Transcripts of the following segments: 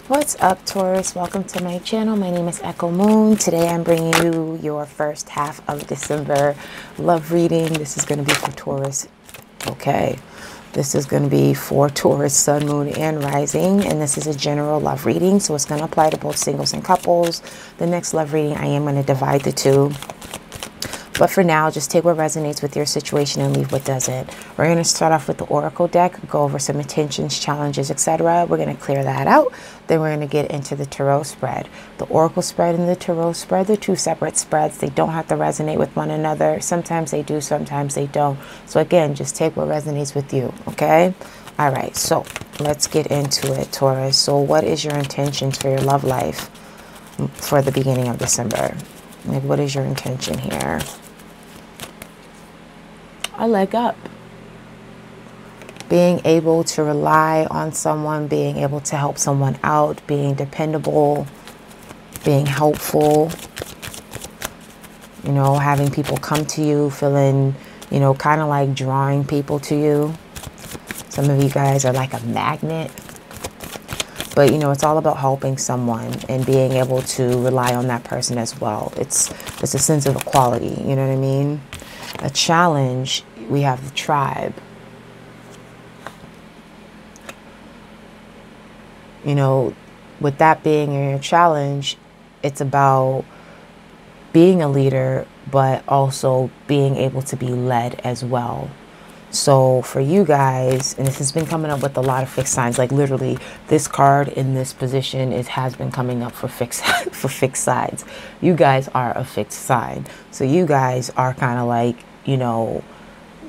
What's up, Taurus? Welcome to my channel. My name is Echo Moon. Today I'm bringing you your first half of December love reading. This is going to be for Taurus. Okay. This is going to be for Taurus, Sun, Moon, and Rising. And this is a general love reading. So it's going to apply to both singles and couples. The next love reading, I am going to divide the two. But for now, just take what resonates with your situation and leave what doesn't. We're going to start off with the Oracle deck, go over some intentions, challenges, etc. We're going to clear that out. Then we're going to get into the Tarot spread. The Oracle spread and the Tarot spread, they're two separate spreads. They don't have to resonate with one another. Sometimes they do, sometimes they don't. So again, just take what resonates with you, okay? All right, so let's get into it, Taurus. So what is your intentions for your love life for the beginning of December? Like, what is your intention here? A leg up. Being able to rely on someone, being able to help someone out, being dependable, being helpful, you know, having people come to you, feeling, you know, kind of like drawing people to you. Some of you guys are like a magnet. But, you know, it's all about helping someone and being able to rely on that person as well. It's a sense of equality, you know what I mean? A challenge, we have the tribe. You know, with that being your challenge, it's about being a leader, but also being able to be led as well. So for you guys, and this has been coming up with a lot of fixed signs, like literally this card in this position, it has been coming up for fixed sides. You guys are a fixed sign. So you guys are kind of like, you know,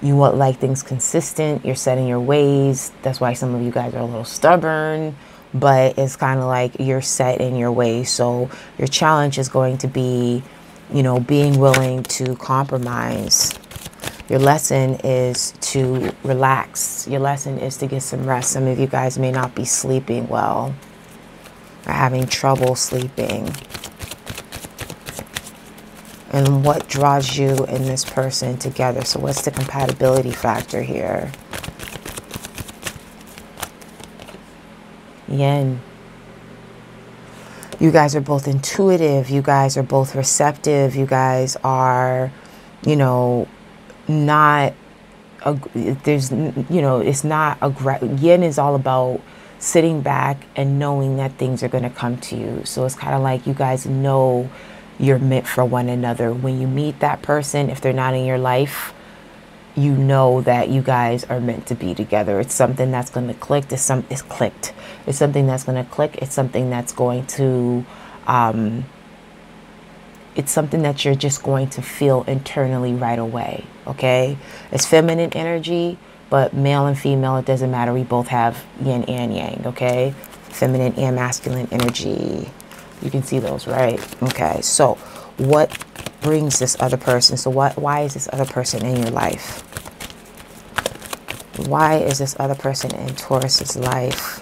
you want like things consistent. You're setting your ways. That's why some of you guys are a little stubborn, but it's kind of like you're set in your ways. So your challenge is going to be, you know, being willing to compromise. Your lesson is to relax. Your lesson is to get some rest. Some of you guys may not be sleeping well or having trouble sleeping. And what draws you and this person together? So what's the compatibility factor here? Yin. You guys are both intuitive. You guys are both receptive. You guys are, you know, not, there's, you know, it's not, yin is all about sitting back and knowing that things are going to come to you. So it's kind of like you guys know you're meant for one another. When you meet that person, if they're not in your life, you know that you guys are meant to be together. It's something that's going to click. It's clicked. It's something that's going to click. It's something that's going to, it's something that you're just going to feel internally right away, okay? It's feminine energy, but male and female, it doesn't matter. We both have yin and yang, okay? Feminine and masculine energy. You can see those, right? Okay, so what brings this other person? So why is this other person in your life? Why is this other person in Taurus's life?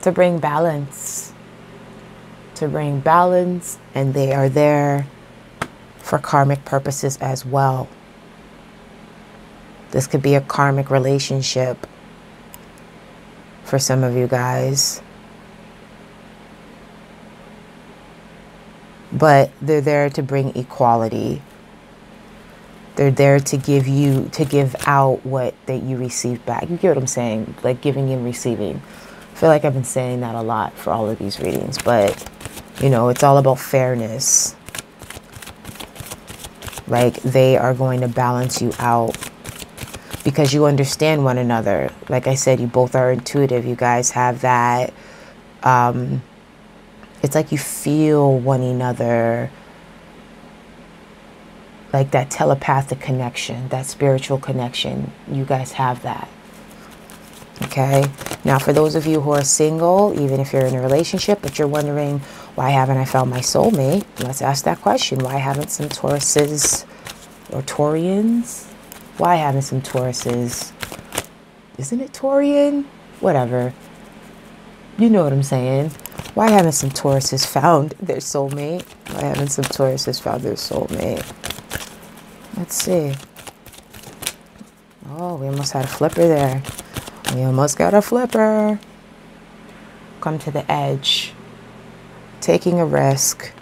To bring balance. To bring balance, and they are there for karmic purposes as well. This could be a karmic relationship for some of you guys. But they're there to bring equality. They're there to give you, to give out what that you receive back. You get what I'm saying? Like giving and receiving. I feel like I've been saying that a lot for all of these readings, but you know, it's all about fairness. Like they are going to balance you out because you understand one another. Like I said, you both are intuitive. You guys have that, it's like you feel one another, like that telepathic connection, that spiritual connection. You guys have that. Okay. Now, for those of you who are single, even if you're in a relationship, but you're wondering, why haven't I found my soulmate? Let's ask that question. Why haven't some Tauruses or Taurians? Why haven't some Tauruses? Isn't it Taurian? Whatever. You know what I'm saying. Why haven't some Tauruses found their soulmate? Why haven't some Tauruses found their soulmate? Let's see. Oh, we almost had a flipper there. We almost got a flipper. come to the edge, taking a risk,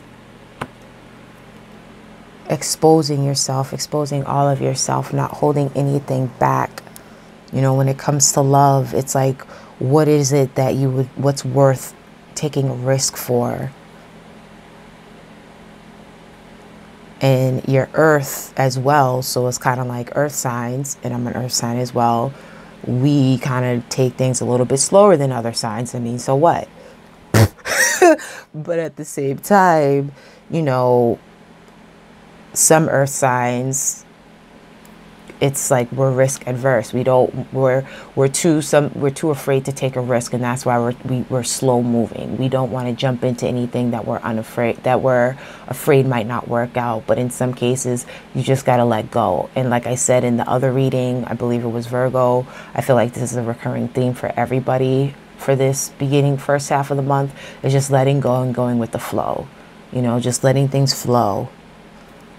exposing yourself, exposing all of yourself, not holding anything back. You know, when it comes to love, it's like, what is it that you would, what's worth taking a risk for? And your earth as well, so it's kind of like earth signs, and I'm an earth sign as well. We kind of take things a little bit slower than other signs. I mean, so what? But at the same time, you know, some earth signs, it's like we're risk adverse. We're too afraid to take a risk, and that's why we're slow moving. We don't want to jump into anything that we're afraid might not work out. But in some cases, you just got to let go. And like I said in the other reading, I believe it was Virgo, I feel like this is a recurring theme for everybody for this beginning first half of the month, is just letting go and going with the flow. You know, just letting things flow.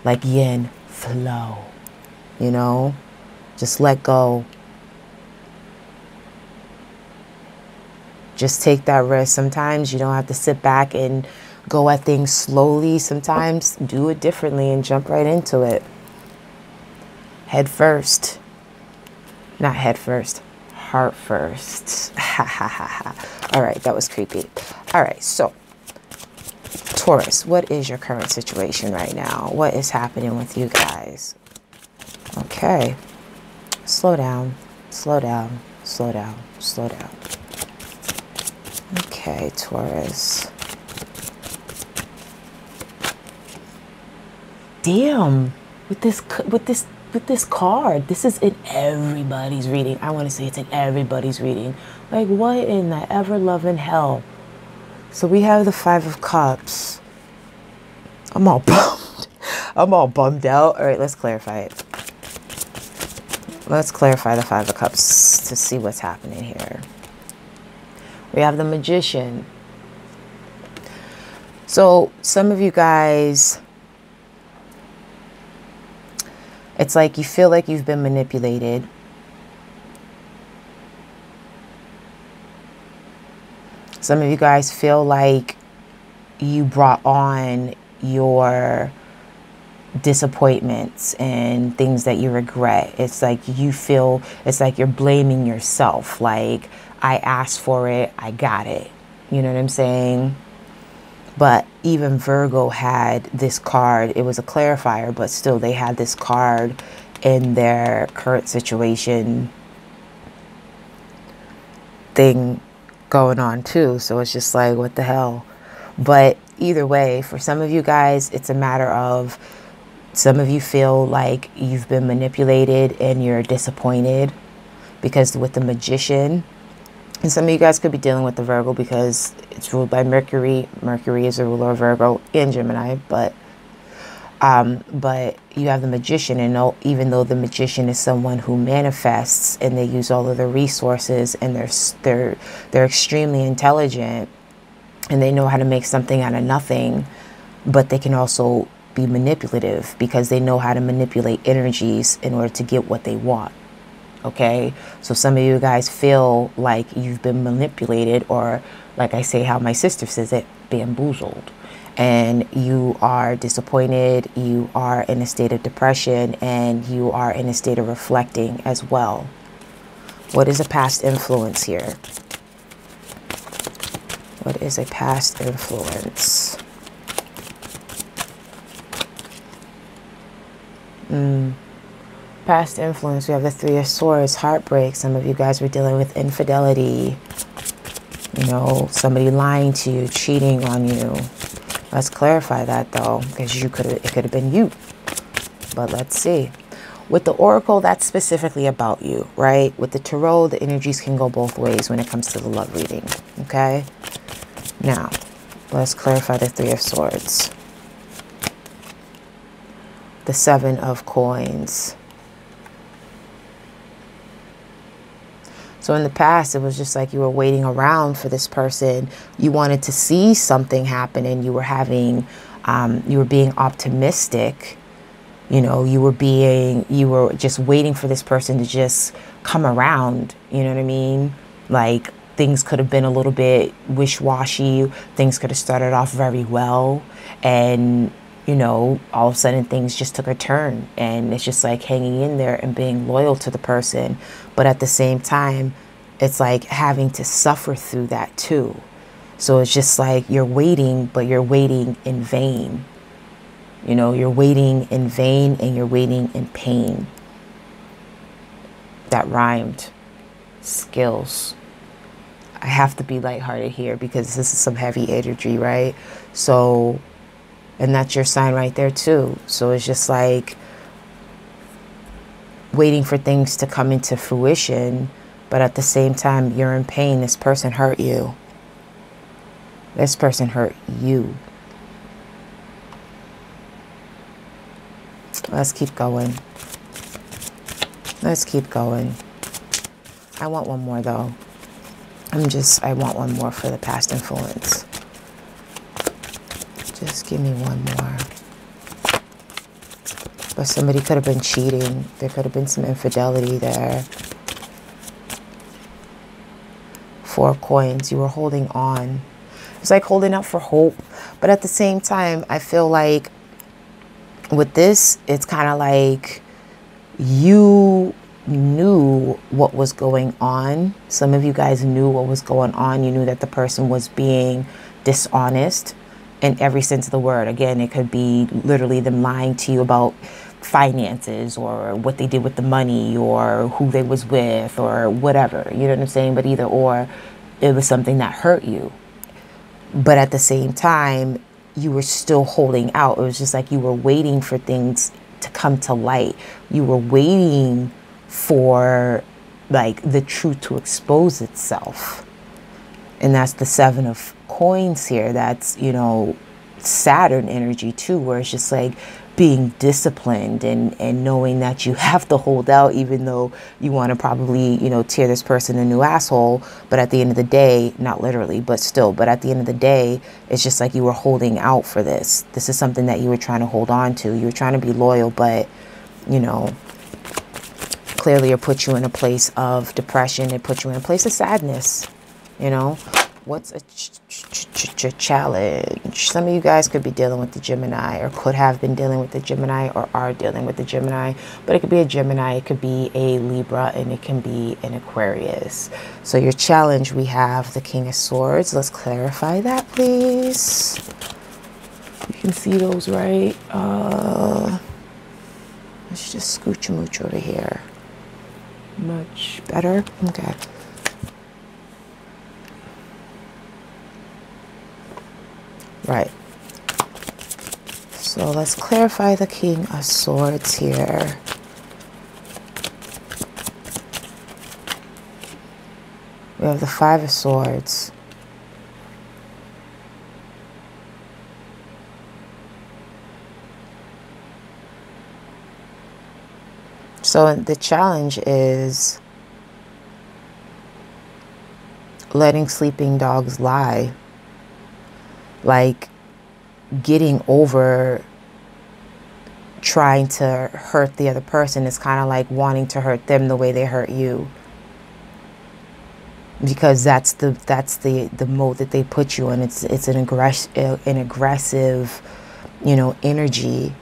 Like yin, flow. You know, just let go. Just take that risk. Sometimes you don't have to sit back and go at things slowly. Sometimes do it differently and jump right into it. Head first. Not head first. Heart first. Ha ha ha ha. All right, that was creepy. All right, so Taurus, what is your current situation right now? What is happening with you guys? Okay, slow down, slow down, slow down, slow down. Okay, Taurus. Damn, with this card, this is in everybody's reading. I want to say it's in everybody's reading. Like, what in the ever-loving hell? So we have the Five of Cups. I'm all bummed. I'm all bummed out. All right, let's clarify it. Let's clarify the Five of Cups to see what's happening here. We have the Magician. So some of you guys, it's like you feel like you've been manipulated. Some of you guys feel like you brought on your disappointments and things that you regret. It's like you feel, it's like you're blaming yourself. Like, I asked for it, I got it. You know what I'm saying? But even Virgo had this card. It was a clarifier, but still they had this card in their current situation thing going on too. So it's just like, what the hell? But either way, for some of you guys, it's a matter of, some of you feel like you've been manipulated and you're disappointed because with the Magician, and some of you guys could be dealing with the Virgo because it's ruled by Mercury. Mercury is a ruler of Virgo and Gemini, but you have the Magician, and even though the Magician is someone who manifests and they use all of their resources and they're extremely intelligent and they know how to make something out of nothing, but they can also be manipulative because they know how to manipulate energies in order to get what they want. Okay, so some of you guys feel like you've been manipulated, or like I say, how my sister says it, bamboozled, and you are disappointed, you are in a state of depression, and you are in a state of reflecting as well. What is a past influence here? What is a past influence? Past influence, we have the Three of Swords, heartbreak. Some of you guys were dealing with infidelity. You know, somebody lying to you, cheating on you. Let's clarify that though, because it could have been you. But let's see. With the Oracle, that's specifically about you, right? With the Tarot, the energies can go both ways when it comes to the love reading. Okay? Now, let's clarify the Three of Swords. The Seven of Coins. So in the past, it was just like you were waiting around for this person. You wanted to see something happen, and you were having, you were being optimistic. You know, you were just waiting for this person to just come around. You know what I mean? Like, things could have been a little bit wish-washy. Things could have started off very well, and you know, all of a sudden things just took a turn, and it's just like hanging in there and being loyal to the person. But at the same time, it's like having to suffer through that too. So it's just like you're waiting, but you're waiting in vain. You know, you're waiting in vain, and you're waiting in pain. That rhymed. Skills. I have to be lighthearted here because this is some heavy energy, right? So, and that's your sign right there too. So it's just like waiting for things to come into fruition, but at the same time, you're in pain. This person hurt you. This person hurt you. Let's keep going. Let's keep going. I want one more though. I want one more for the past influence. Just give me one more. But somebody could have been cheating. There could have been some infidelity there. 4 of Coins. You were holding on. It's like holding out for hope. But at the same time, I feel like with this, it's kind of like you knew what was going on. Some of you guys knew what was going on. You knew that the person was being dishonest in every sense of the word. Again, it could be literally them lying to you about finances or what they did with the money or who they was with or whatever. You know what I'm saying? But either or, it was something that hurt you. But at the same time, you were still holding out. It was just like you were waiting for things to come to light. You were waiting for like the truth to expose itself. And that's the 7 of Coins here. That's, you know, Saturn energy too, where it's just like being disciplined and knowing that you have to hold out, even though you want to probably, you know, tear this person a new asshole. But at the end of the day, not literally, but still, but at the end of the day, it's just like you were holding out for this. This is something that you were trying to hold on to. You were trying to be loyal, but, you know, clearly it put you in a place of depression. It put you in a place of sadness, you know. What's a challenge? Some of you guys could be dealing with the Gemini, or could have been dealing with the Gemini, or are dealing with the Gemini. But it could be a Gemini, it could be a Libra, and it can be an Aquarius. So your challenge, we have the King of Swords. Let's clarify that, please. You can see those, right? Let's just scooch a mooch over here. Much better. Okay. Right. So let's clarify the King of Swords here. We have the 5 of Swords. So the challenge is letting sleeping dogs lie. Like getting over trying to hurt the other person is kind of like wanting to hurt them the way they hurt you. Because that's the mode that they put you in. It's an aggressive, you know, energy.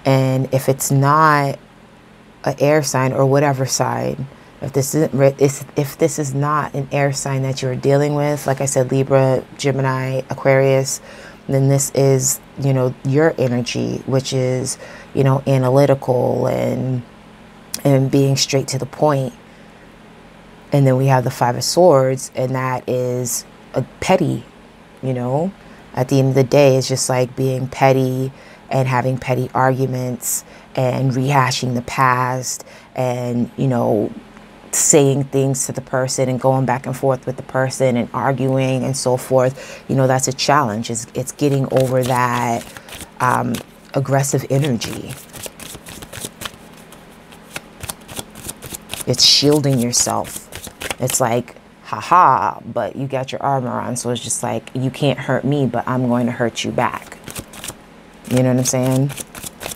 And if it's not an air sign or whatever sign, if this is not an air sign that you're dealing with, like I said, Libra, Gemini, Aquarius, then this is, you know, your energy, which is, you know, analytical and being straight to the point. And then we have the 5 of Swords, and that is a petty, you know. At the end of the day, it's just like being petty and having petty arguments and rehashing the past and, you know, saying things to the person and going back and forth with the person and arguing and so forth. You know, that's a challenge. It's getting over that aggressive energy. It's shielding yourself. It's like, haha, but you got your armor on, so it's just like, you can't hurt me, but I'm going to hurt you back. You know what I'm saying?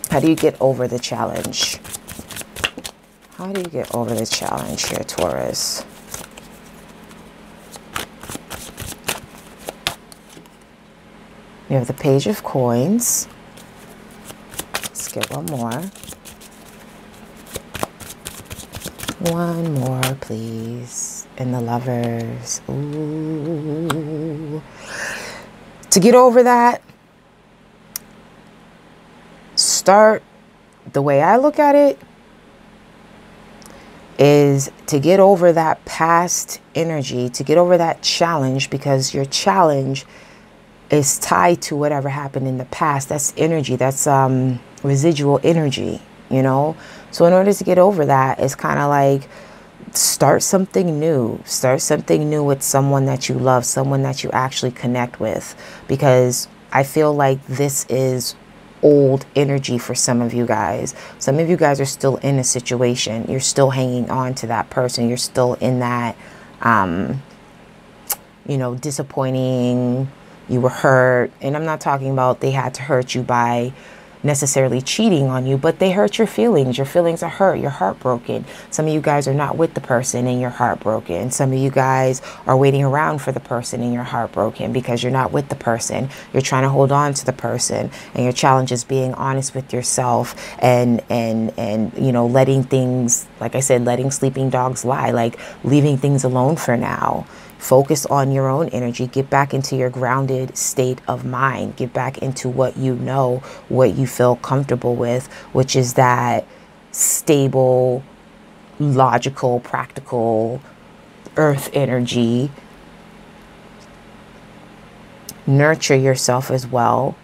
How do you get over the challenge? How do you get over the challenge here, Taurus? We have the Page of Coins. Let's get one more. One more, please. And the Lovers. Ooh. To get over that, start, the way I look at it, is to get over that past energy, to get over that challenge, because your challenge is tied to whatever happened in the past. That's energy. That's residual energy, you know? So in order to get over that, it's kind of like start something new. Start something new with someone that you love, someone that you actually connect with. Because I feel like this is old energy for some of you guys. Some of you guys are still in a situation. You're still hanging on to that person. You're still in that, you know, disappointing. You were hurt. And I'm not talking about they had to hurt you by necessarily cheating on you, but they hurt your feelings. Your feelings are hurt. You're heartbroken. Some of you guys are not with the person and you're heartbroken. Some of you guys are waiting around for the person and you're heartbroken because you're not with the person. You're trying to hold on to the person, and your challenge is being honest with yourself and you know, letting things, like I said, letting sleeping dogs lie, like leaving things alone for now. Focus on your own energy. Get back into your grounded state of mind. Get back into what you know, what you feel comfortable with, which is that stable, logical, practical earth energy. Nurture yourself as well.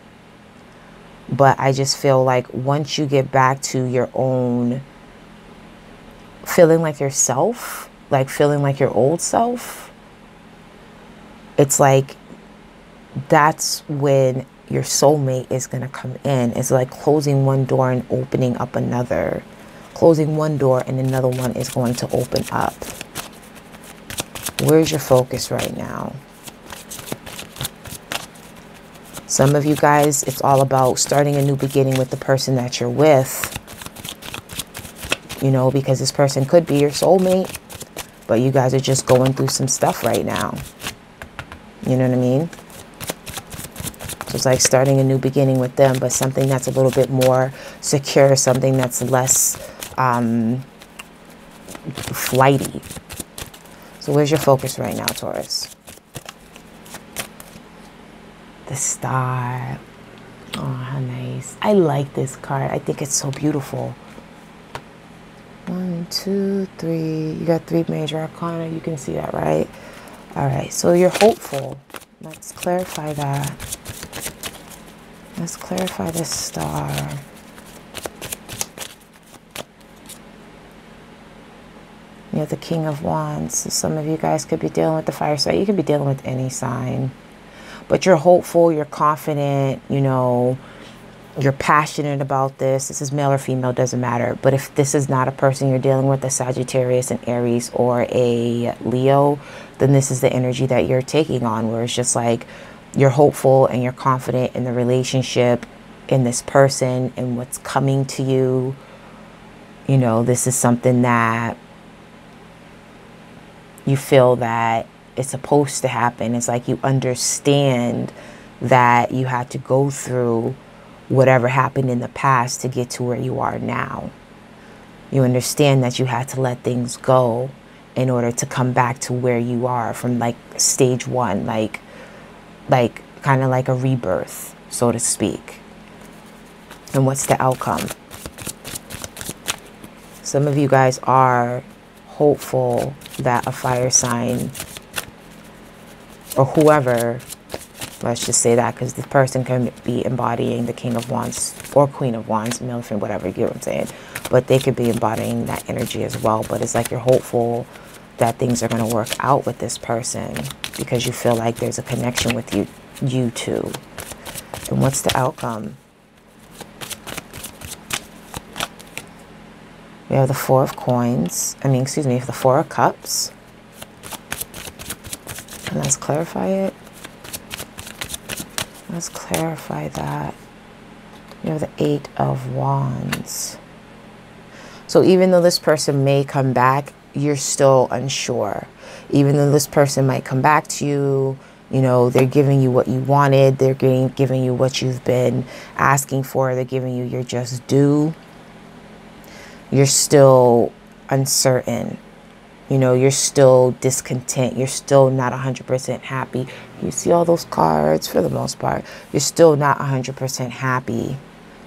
But I just feel like once you get back to your own feeling like yourself, like feeling like your old self, it's like that's when your soulmate is going to come in. It's like closing one door and opening up another. Closing one door and another one is going to open up. Where's your focus right now? Some of you guys, it's all about starting a new beginning with the person that you're with. You know, because this person could be your soulmate, but you guys are just going through some stuff right now. You know what I mean? So it's like starting a new beginning with them, but something that's a little bit more secure, something that's less flighty. So where's your focus right now, Taurus? The Star. Oh, how nice. I like this card. I think it's so beautiful. 1, 2, 3. You got 3 major arcana. You can see that, right? All right, so you're hopeful. Let's clarify that. Let's clarify this Star. You have the King of Wands. So some of you guys could be dealing with the fire sign. You could be dealing with any sign. But you're hopeful, you're confident, you know, you're passionate about this. This is male or female, doesn't matter. But if this is not a person you're dealing with, a Sagittarius, an Aries, or a Leo, then this is the energy that you're taking on, where it's just like you're hopeful and you're confident in the relationship, in this person, and what's coming to you. You know, this is something that you feel that it's supposed to happen. It's like you understand that you had to go through whatever happened in the past to get to where you are now. You understand that you had to let things go in order to come back to where you are from like stage 1, like kind of like a rebirth, so to speak. And what's the outcome? Some of you guys are hopeful that a fire sign or whoever, let's just say that, because the person can be embodying the King of Wands or Queen of Wands, male, female, whatever, you get what I'm saying. But they could be embodying that energy as well. But it's like you're hopeful that things are going to work out with this person because you feel like there's a connection with you two. And what's the outcome? We have the 4 of Coins. The 4 of Cups. And let's clarify it. Let's clarify that. We have the 8 of Wands. So even though this person may come back, you're still unsure. Even though this person might come back to you, You know, they're giving you what you wanted. They're giving you what you've been asking for. They're giving you your just due. You're still uncertain. You know, you're still discontent. You're still not 100% happy. You see all those cards for the most part. You're still not 100% happy.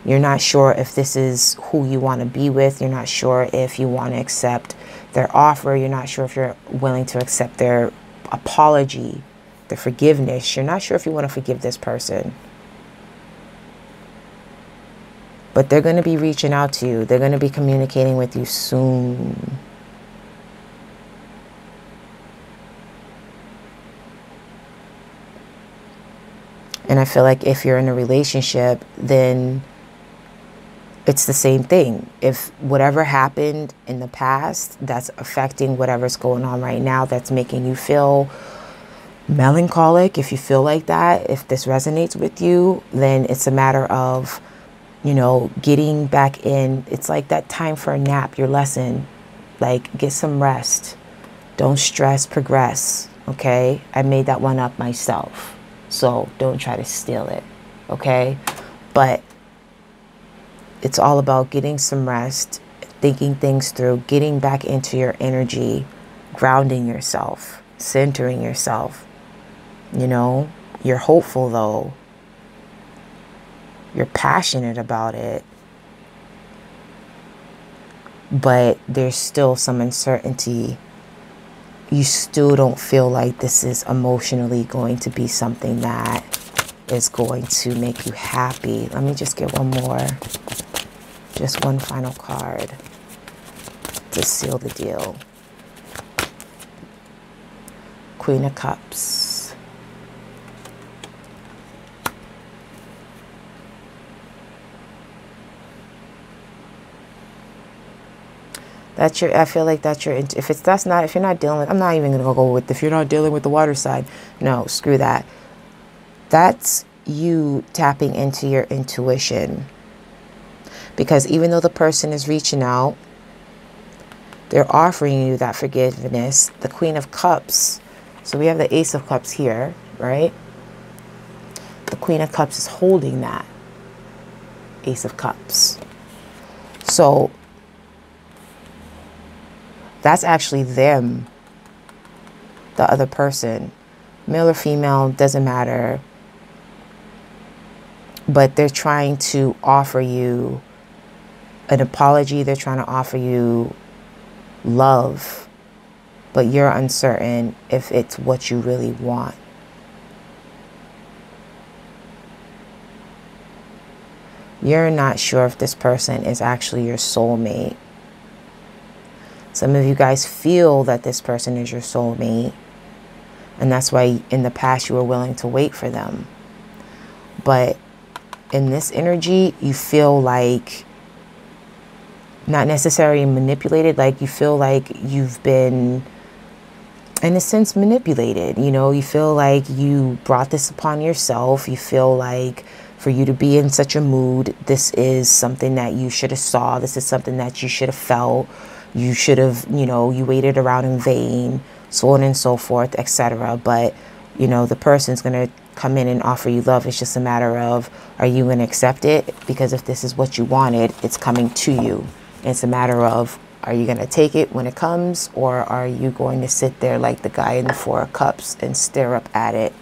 You're not sure if this is who you want to be with. You're not sure if you want to accept their offer. You're not sure if you're willing to accept their apology, their forgiveness. You're not sure if you want to forgive this person. But they're going to be reaching out to you. They're going to be communicating with you soon. And I feel like if you're in a relationship, then it's the same thing. If whatever happened in the past that's affecting whatever's going on right now, that's making you feel melancholic, if you feel like that, if this resonates with you, then it's a matter of, you know, getting back in. It's like that time for a nap, your lesson. Like, get some rest. Don't stress, progress. Okay? I made that one up myself. So don't try to steal it. Okay? But it's all about getting some rest, thinking things through, getting back into your energy, grounding yourself, centering yourself. You know, you're hopeful though. You're passionate about it. But there's still some uncertainty. You still don't feel like this is emotionally going to be something that is going to make you happy. Let me just get one more. Just one final card to seal the deal. Queen of Cups. That's your, I feel like that's your, if it's, that's not, if you're not dealing with, I'm not even going to go with, if you're not dealing with the water side, no, screw that. That's you tapping into your intuition. Because even though the person is reaching out, they're offering you that forgiveness. The Queen of Cups. So we have the Ace of Cups here, right? The Queen of Cups is holding that Ace of Cups. So that's actually them, the other person. Male or female, doesn't matter. But they're trying to offer you an apology. They're trying to offer you love, but you're uncertain if it's what you really want. You're not sure if this person is actually your soulmate. Some of you guys feel that this person is your soulmate, and that's why in the past you were willing to wait for them. But in this energy, you feel like not necessarily manipulated, like you feel like you've been, in a sense, manipulated. You know, you feel like you brought this upon yourself. You feel like for you to be in such a mood, this is something that you should have saw. This is something that you should have felt. You should have, you know, you waited around in vain, so on and so forth, etc. But, you know, the person's going to come in and offer you love. It's just a matter of, are you going to accept it? Because if this is what you wanted, it's coming to you. It's a matter of, are you going to take it when it comes, or are you going to sit there like the guy in the Four of Cups and stare up at it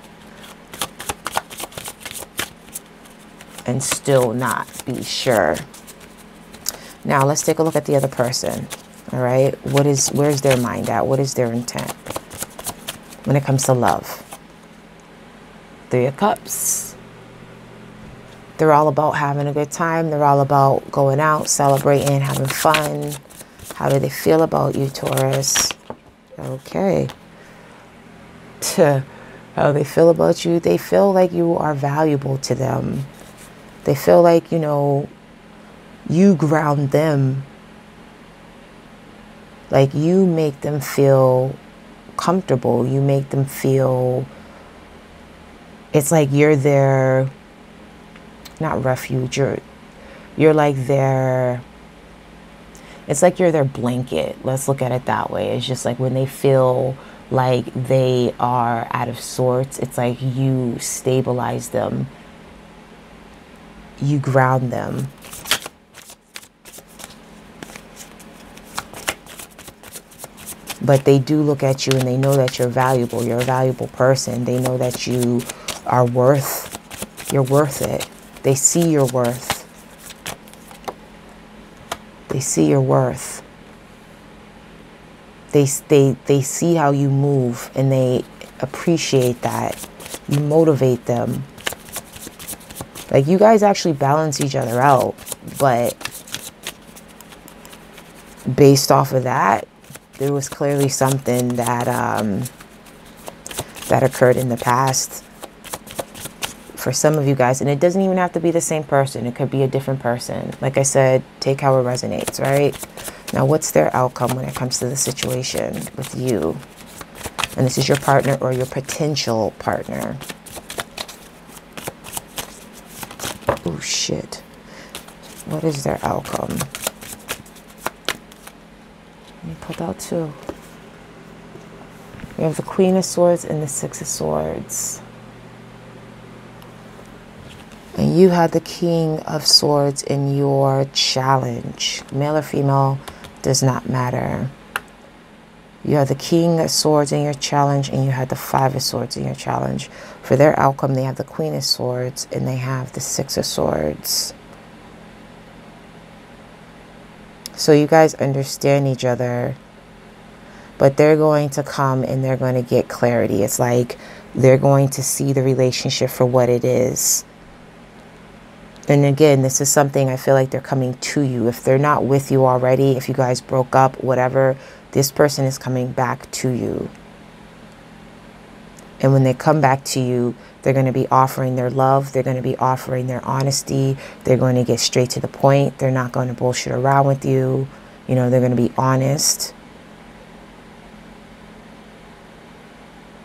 and still not be sure? Now let's take a look at the other person. All right, where's their mind at? What is their intent when it comes to love? Three of Cups. They're all about having a good time. They're all about going out, celebrating, having fun. How do they feel about you, Taurus? Okay. How they feel about you? They feel like you are valuable to them. They feel like, you know, you ground them. Like you make them feel comfortable. You make them feel, it's like you're their, not refuge, you're like their, it's like you're their blanket. Let's look at it that way. It's just like when they feel like they are out of sorts. It's like you stabilize them. You ground them. But they do look at you and they know that you're valuable. You're a valuable person. They know that you are you're worth it. They see your worth. They see your worth. They see how you move and they appreciate that. You motivate them. Like, you guys actually balance each other out. But based off of that, there was clearly something that that occurred in the past for some of you guys. And it doesn't even have to be the same person. It could be a different person. Like I said, take how it resonates, right? Now, what's their outcome when it comes to the situation with you? And this is your partner or your potential partner. Oh, shit. What is their outcome? We pulled out 2. We have the Queen of Swords and the Six of Swords. And you had the King of Swords in your challenge. Male or female, does not matter. You have the King of Swords in your challenge and you had the Five of Swords in your challenge. For their outcome, they have the Queen of Swords and they have the Six of Swords. So you guys understand each other, but they're going to come and they're going to get clarity. It's like they're going to see the relationship for what it is. And again, this is something I feel like they're coming to you. If they're not with you already, if you guys broke up, whatever, this person is coming back to you. And when they come back to you, they're going to be offering their love. They're going to be offering their honesty. They're going to get straight to the point. They're not going to bullshit around with you. You know, they're going to be honest.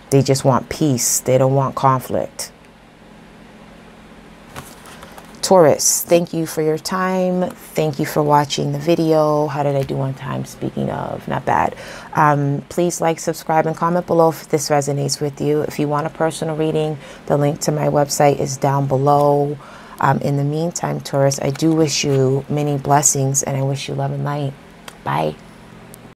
They just want peace. They don't want conflict. Taurus, thank you for your time. Thank you for watching the video. How did I do on time? Speaking of, not bad. Please like, subscribe, and comment below if this resonates with you. If you want a personal reading, the link to my website is down below. In the meantime, Taurus, I do wish you many blessings and I wish you love and light. Bye.